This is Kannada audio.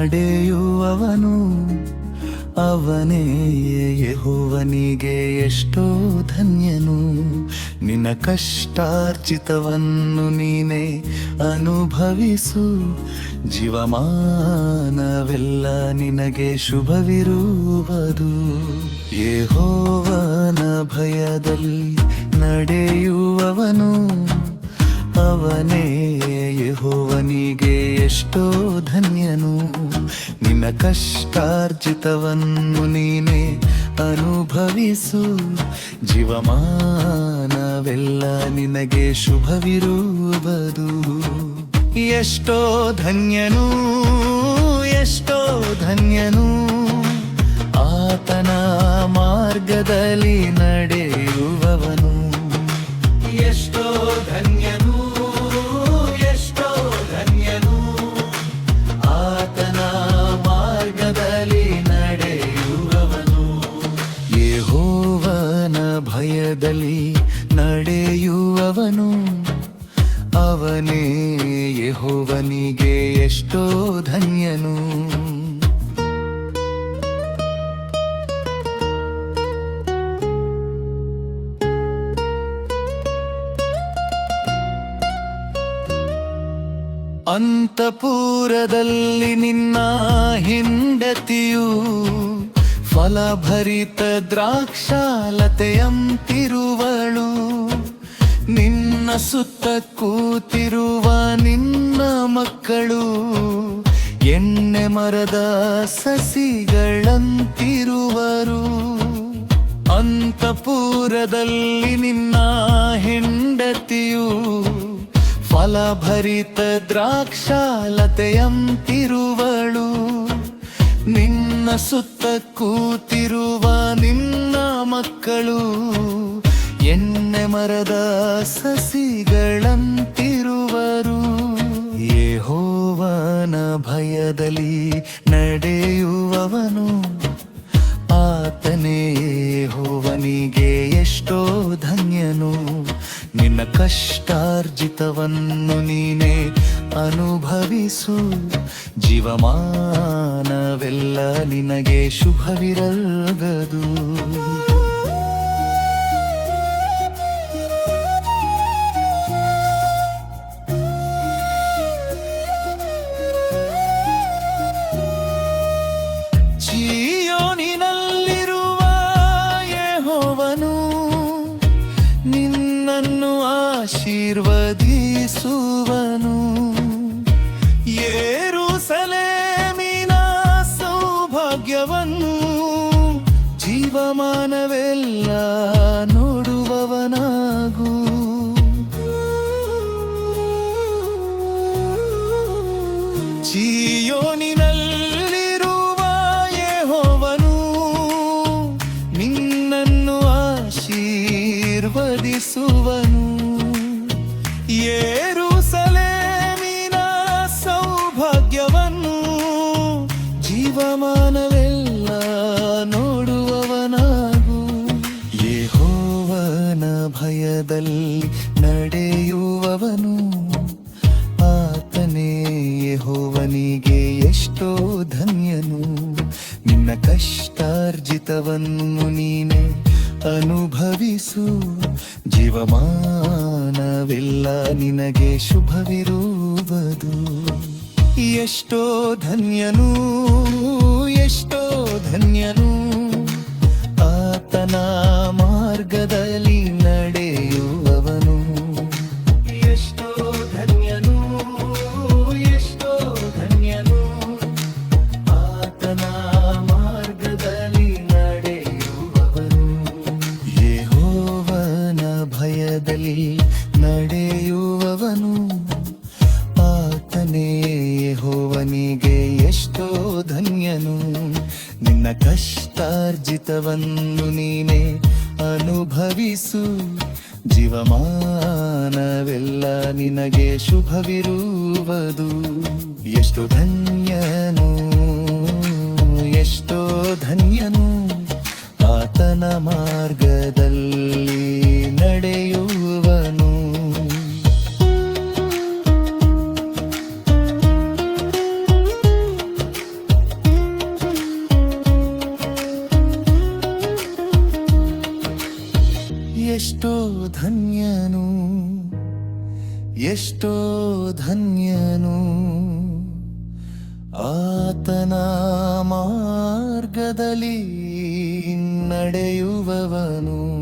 ನಡೆಯುವವನು ಅವನೇ ಯೆಹೋವನಿಗೆ ಎಷ್ಟೋ ಧನ್ಯನು. ನಿನ್ನ ಕಷ್ಟಾರ್ಜಿತವನ್ನು ನೀನೇ ಅನುಭವಿಸು, ಜೀವಮಾನವೆಲ್ಲ ನಿನಗೆ ಶುಭವಿರುವುದು. ಯೆಹೋವನ ಭಯದಲ್ಲಿ ನಡೆಯುವವನು ಅವನೇ ಯೆಹೋವನಿಗೆ ಎಷ್ಟೋ ಧನ್ಯನು. ನಿನ್ನ ಕಷ್ಟಾರ್ಜಿತವನ್ನು ನೀನೇ ಅನುಭವಿಸು, ಜೀವಮಾನವೆಲ್ಲ ನಿನಗೆ ಶುಭವಿರುವುದು. ಎಷ್ಟೋ ಧನ್ಯನು, ಎಷ್ಟೋ ಧನ್ಯನು ಆತನ ಮಾರ್ಗದಲ್ಲಿ ನಡೆಯುವವನು. ಎಷ್ಟೋ ಧನ್ಯನು, ಎಷ್ಟೋ ಧನ್ಯನು ಆತನ ಮಾರ್ಗದಲ್ಲಿ ನಡೆಯುವವನು. ಯೆಹೋವನ ಭಯದಲ್ಲಿ ನಡೆಯುವವನು ಅವನೇ ಯೆಹೋವನಿಗೆ ಎಷ್ಟೋ ಧನ್ಯನು. ಅಂತಃಪುರದಲ್ಲಿ ನಿನ್ನ ಹೆಂಡತಿಯು ಫಲಭರಿತ ದ್ರಾಕ್ಷಾಲತೆಯಂತಿರುವಳು. ನಿನ್ನ ಸುತ್ತ ಕೂತಿರುವ ನಿನ್ನ ಮಕ್ಕಳು ಎಣ್ಣೆ ಮರದ ಸಸಿಗಳಂತಿರುವರು. ಅಂತಃಪುರದಲ್ಲಿ ನಿನ್ನ ಹೆಂಡತಿಯು ಫಲಭರಿತ ದ್ರಾಕ್ಷಾಲತೆಯಂತಿರುವಳು. ನಿನ್ನ ಸುತ್ತ ಕೂತಿರುವ ನಿನ್ನ ಮಕ್ಕಳು ಎಣ್ಣೆ ಮರದ ಸಸಿಗಳಂತಿರುವರು. ಯೆಹೋವನ ಭಯದಲ್ಲಿ ನಡೆಯುವವನು ಆತನೇ ಯೆಹೋವನಿಗೆ ಎಷ್ಟೋ ಧನ್ಯನು. ನಿನ್ನ ಕಷ್ಟಾರ್ಜಿತವನ್ನು ನೀನೇ ಅನುಭವಿಸು, ಜೀವಮಾನವೆಲ್ಲ ನಿನಗೆ ಶುಭವಿರಗದು. ಚೀಯೋನಿನಲ್ಲಿರುವ ಯೆಹೋವನು ನಿನ್ನನ್ನು ಆಶೀರ್ವದಿಸುವನು. ಯೆರೂಸಲೇಮಿನ ಸೌಭಾಗ್ಯವನ್ನು ಜೀವಮಾನವೆಲ್ಲ ನೋಡುವವನಾಗು. ಚೀಯೋನಿನಲ್ಲಿರುವ ಯೆಹೋವನು ನಿನ್ನನ್ನು ಆಶೀರ್ವದಿಸುವನು. ಯೆರೂಸಲೇಮಿನ ಸೌಭಾಗ್ಯವನ್ನು ಜೀವಮಾನವೆಲ್ಲ ನೋಡುವವನಾಗು. ಯೆಹೋವನ ಭಯದಲ್ಲಿ ನಡೆಯುವವನು ಆತನೇ ಯೆಹೋವನಿಗೆ ಎಷ್ಟೋ ಧನ್ಯನು. ನಿನ್ನ ಕಷ್ಟಾರ್ಜಿತವನ್ನು ನೀನೇ ಅನುಭವಿಸು, ಜೀವಮಾನವೆಲ್ಲ ನಿನಗೆ ಶುಭವಿರುವುದು. ಎಷ್ಟೋ ಧನ್ಯನು, ಎಷ್ಟೋ ಧನ್ಯನು ಆತನ ಮಾರ್ಗದಲ್ಲಿ ನಡೆಯುವವನು. ಎಷ್ಟೋ ಧನ್ಯನು, ಎಷ್ಟೋ ಧನ್ಯನು ಆತನ ಮಾರ್ಗದಲ್ಲಿ ನಡೆಯುವವನು. ಯೆಹೋವನ ಭಯದಲ್ಲಿ ನಡೆಯುವವನು ಆತನೇ ಯೆಹೋವನಿಗೆ ಎಷ್ಟೋ ಧನ್ಯನು. ನಿನ್ನ ಕಷ್ಟಾರ್ಜಿತವನ್ನು ನೀನೇ ಅನುಭವಿಸು, ಜೀವಮಾನವೆಲ್ಲ ನಿನಗೆ ಶುಭವಿರುವುದು. ಎಷ್ಟು ಧನ್ಯನು, ಎಷ್ಟೋ ಧನ್ಯನು ಆತನ ಮಾರ್ಗದಲ್ಲಿ ನಡೆಯುವನು. ಧನ್ಯನು ಆತನ ಮಾರ್ಗದಲ್ಲಿ ನಡೆಯುವವನು.